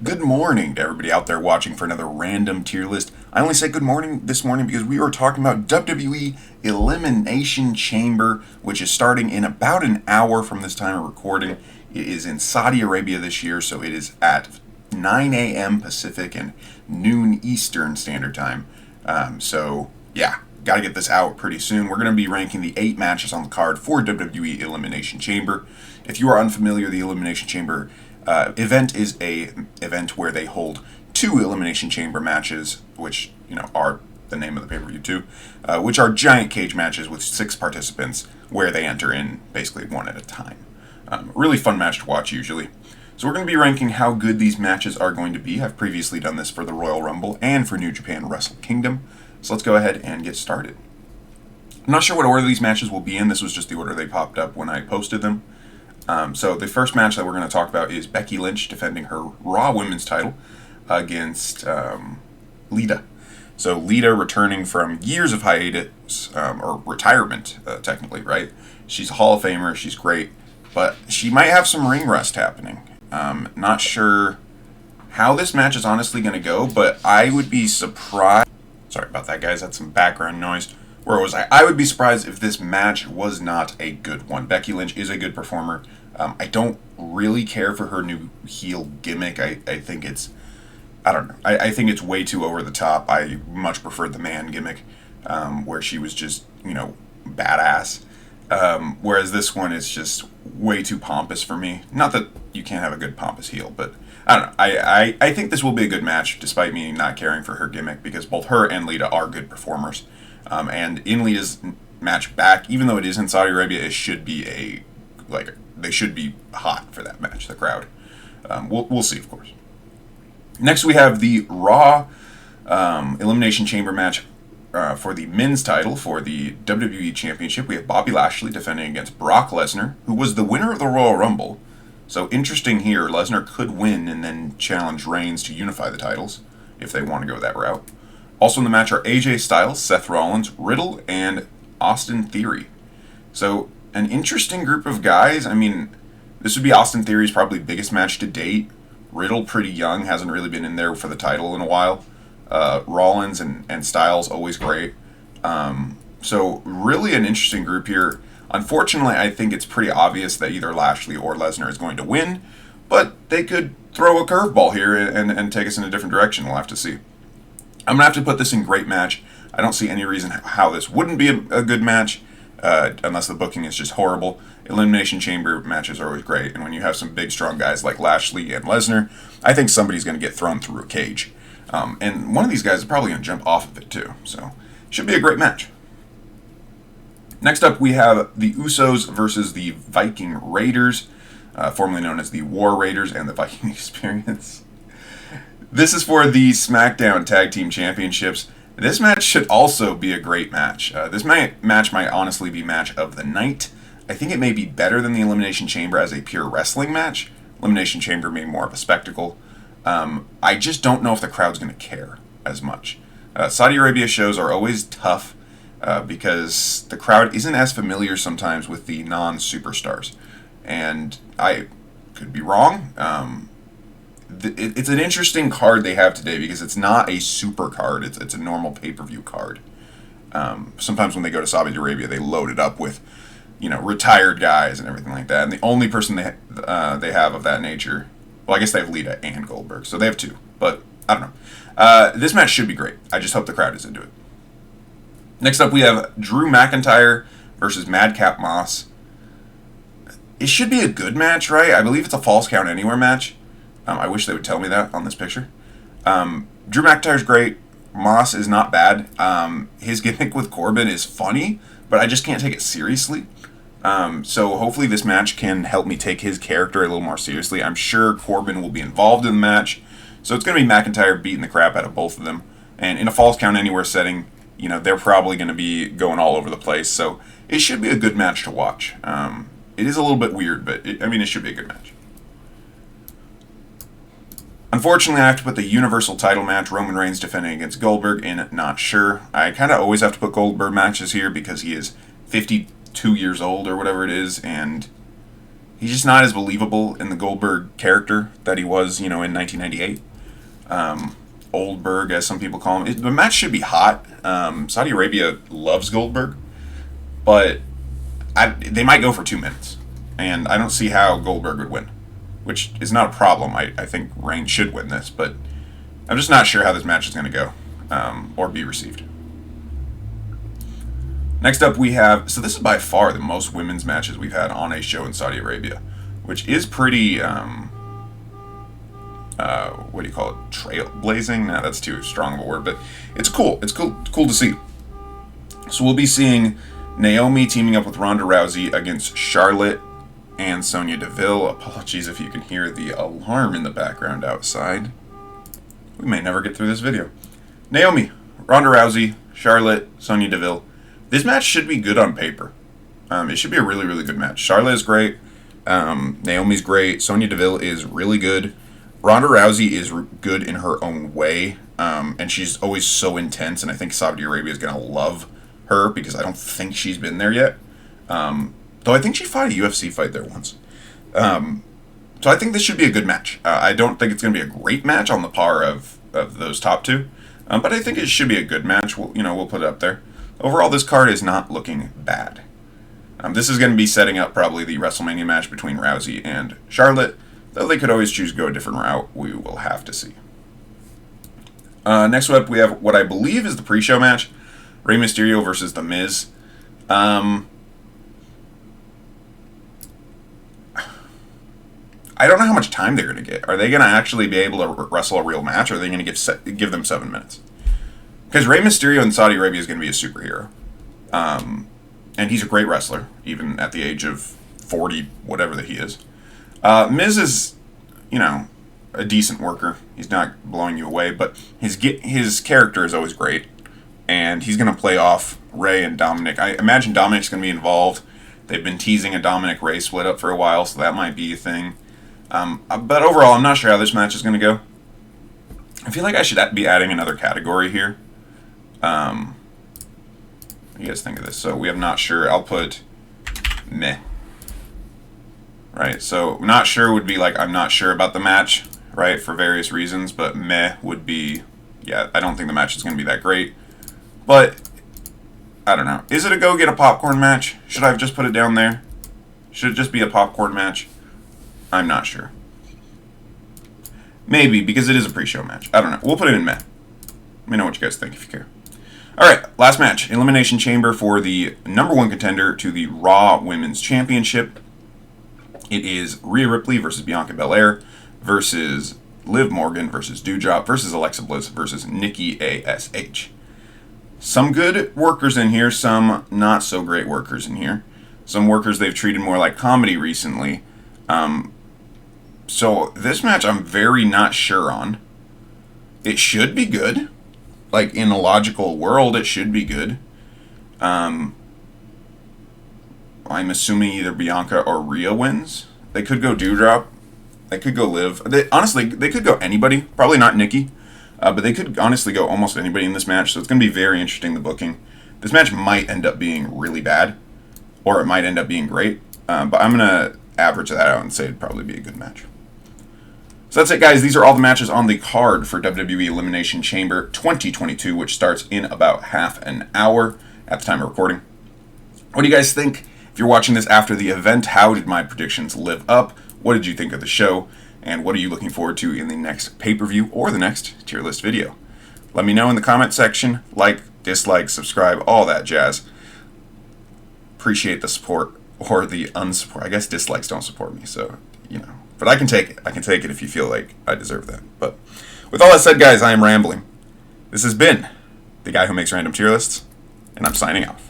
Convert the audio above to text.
Good morning to everybody out there watching for another random tier list. I only say good morning this morning because we were talking about WWE Elimination Chamber, which is starting in about an hour from this time of recording. It is in Saudi Arabia this year, so it is at 9 a.m. Pacific and noon Eastern Standard Time. Yeah, got to get this out pretty soon. We're going to be ranking the 8 matches on the card for WWE Elimination Chamber. If you are unfamiliar, the Elimination Chamber event is a event where they hold 2 Elimination Chamber matches, which are the name of the pay-per-view too, which are giant cage matches with 6 participants where they enter in basically one at a time. Really fun match to watch usually. So we're going to be ranking how good these matches are going to be. I've previously done this for the Royal Rumble and for New Japan Wrestle Kingdom. So let's go ahead and get started. I'm not sure what order these matches will be in. This was just the order they popped up when I posted them. So the first match that we're going to talk about is Becky Lynch defending her Raw Women's title against Lita. So Lita returning from years of hiatus, or retirement, technically, right? She's a Hall of Famer, she's great, but she might have some ring rust happening. Not sure how this match is honestly going to go, but I would be surprised. Sorry about that, guys, that's some background noise. Where was I? I would be surprised if this match was not a good one. Becky Lynch is a good performer. I don't really care for her new heel gimmick. I think it's, I don't know. I think it's way too over the top. I much preferred the man gimmick, where she was just, badass. Whereas this one is just way too pompous for me. Not that you can't have a good pompous heel, but I don't know. I think this will be a good match, despite me not caring for her gimmick, because both her and Lita are good performers. And in Lita's match back, even though it is in Saudi Arabia, it should be they should be hot for that match, the crowd. We'll see, of course. Next we have the Raw Elimination Chamber match for the men's title for the WWE Championship. We have Bobby Lashley defending against Brock Lesnar, who was the winner of the Royal Rumble. So interesting here, Lesnar could win and then challenge Reigns to unify the titles, if they want to go that route. Also in the match are AJ Styles, Seth Rollins, Riddle, and Austin Theory. So, an interesting group of guys. I mean, this would be Austin Theory's probably biggest match to date. Riddle, pretty young, hasn't really been in there for the title in a while. Rollins and Styles, always great. So, really an interesting group here. Unfortunately, I think it's pretty obvious that either Lashley or Lesnar is going to win, but they could throw a curveball here and take us in a different direction. We'll have to see. I'm going to have to put this in great match. I don't see any reason how this wouldn't be a good match, unless the booking is just horrible. Elimination Chamber matches are always great, and when you have some big, strong guys like Lashley and Lesnar, I think somebody's going to get thrown through a cage. And one of these guys is probably going to jump off of it, too. So, should be a great match. Next up, we have the Usos versus the Viking Raiders, formerly known as the War Raiders and the Viking Experience. This is for the SmackDown Tag Team Championships. This match should also be a great match. This match might honestly be match of the night. I think it may be better than the Elimination Chamber as a pure wrestling match. Elimination Chamber being more of a spectacle. I just don't know if the crowd's going to care as much. Saudi Arabia shows are always tough because the crowd isn't as familiar sometimes with the non-superstars. And I could be wrong. It's an interesting card they have today because it's not a super card. It's a normal pay-per-view card. Sometimes when they go to Saudi Arabia, they load it up with, retired guys and everything like that. And the only person they have of that nature, well, I guess they have Lita and Goldberg, so they have 2. But I don't know. This match should be great. I just hope the crowd is into it. Next up, we have Drew McIntyre versus Madcap Moss. It should be a good match, right? I believe it's a Falls Count Anywhere match. I wish they would tell me that on this picture. Drew McIntyre's great. Moss is not bad. His gimmick with Corbin is funny, but I just can't take it seriously. So hopefully this match can help me take his character a little more seriously. I'm sure Corbin will be involved in the match. So it's going to be McIntyre beating the crap out of both of them. And in a Falls Count Anywhere setting, they're probably going to be going all over the place. So it should be a good match to watch. It is a little bit weird, but it should be a good match. Unfortunately, I have to put the Universal title match, Roman Reigns defending against Goldberg, in Not Sure. I kind of always have to put Goldberg matches here because he is 52 years old or whatever it is, and He's just not as believable in the Goldberg character that he was, in 1998. Oldberg, as some people call him. The match should be hot. Saudi Arabia loves Goldberg, but they might go for 2 minutes, and I don't see how Goldberg would win, which is not a problem. I think Reigns should win this, but I'm just not sure how this match is going to go or be received. Next up we have, so this is by far the most women's matches we've had on a show in Saudi Arabia, which is pretty, what do you call it, trailblazing? No, that's too strong of a word, but it's cool. It's cool to see. So we'll be seeing Naomi teaming up with Ronda Rousey against Charlotte and Sonya Deville. Apologies if you can hear the alarm in the background outside. We may never get through this video. Naomi, Ronda Rousey, Charlotte, Sonya Deville. This match should be good on paper. It should be a really, really good match. Charlotte is great. Naomi's great. Sonya Deville is really good. Ronda Rousey is good in her own way. And she's always so intense. And I think Saudi Arabia is going to love her because I don't think she's been there yet. Though I think she fought a UFC fight there once. So I think this should be a good match. I don't think it's going to be a great match on the par of those top two. But I think it should be a good match. We'll put it up there. Overall, this card is not looking bad. This is going to be setting up probably the WrestleMania match between Rousey and Charlotte. Though they could always choose to go a different route. We will have to see. Next up, we have what I believe is the pre-show match. Rey Mysterio versus The Miz. I don't know how much time they're going to get. Are they going to actually be able to wrestle a real match, or are they going to give them 7 minutes? Because Rey Mysterio in Saudi Arabia is going to be a superhero. And he's a great wrestler, even at the age of 40, whatever that he is. Miz is, a decent worker. He's not blowing you away, but his character is always great. And he's going to play off Rey and Dominic. I imagine Dominic's going to be involved. They've been teasing a Dominic-Rey split up for a while, so that might be a thing. But overall, I'm not sure how this match is going to go. I feel like I should be adding another category here. What do you guys think of this? So we have not sure. I'll put meh. Right, so not sure would be like I'm not sure about the match, right, for various reasons, but meh would be, yeah, I don't think the match is going to be that great. But, I don't know. Is it a go get a popcorn match? Should I have just put it down there? Should it just be a popcorn match? I'm not sure. Maybe, because it is a pre-show match. I don't know. We'll put it in meh. Let me know what you guys think if you care. Alright, last match. Elimination Chamber for the #1 contender to the Raw Women's Championship. It is Rhea Ripley versus Bianca Belair versus Liv Morgan versus Doudrop versus Alexa Bliss versus Nikki A.S.H. Some good workers in here, some not so great workers in here. Some workers they've treated more like comedy recently. So this match I'm very not sure on. It should be good. Like, in a logical world, it should be good. I'm assuming either Bianca or Rhea wins. They could go Doudrop. They could go Liv. Honestly, they could go anybody. Probably not Nikki. But they could honestly go almost anybody in this match. So it's going to be very interesting, the booking. This match might end up being really bad. Or it might end up being great. But I'm going to average that out and say it'd probably be a good match. So that's it, guys. These are all the matches on the card for WWE Elimination Chamber 2022, which starts in about half an hour at the time of recording. What do you guys think? If you're watching this after the event, how did my predictions live up? What did you think of the show? And what are you looking forward to in the next pay-per-view or the next tier list video? Let me know in the comment section. Like, dislike, subscribe, all that jazz. Appreciate the support or the unsupport. I guess dislikes don't support me, so, But I can take it. I can take it if you feel like I deserve that. But with all that said, guys, I am rambling. This has been the guy who makes random tier lists, and I'm signing off.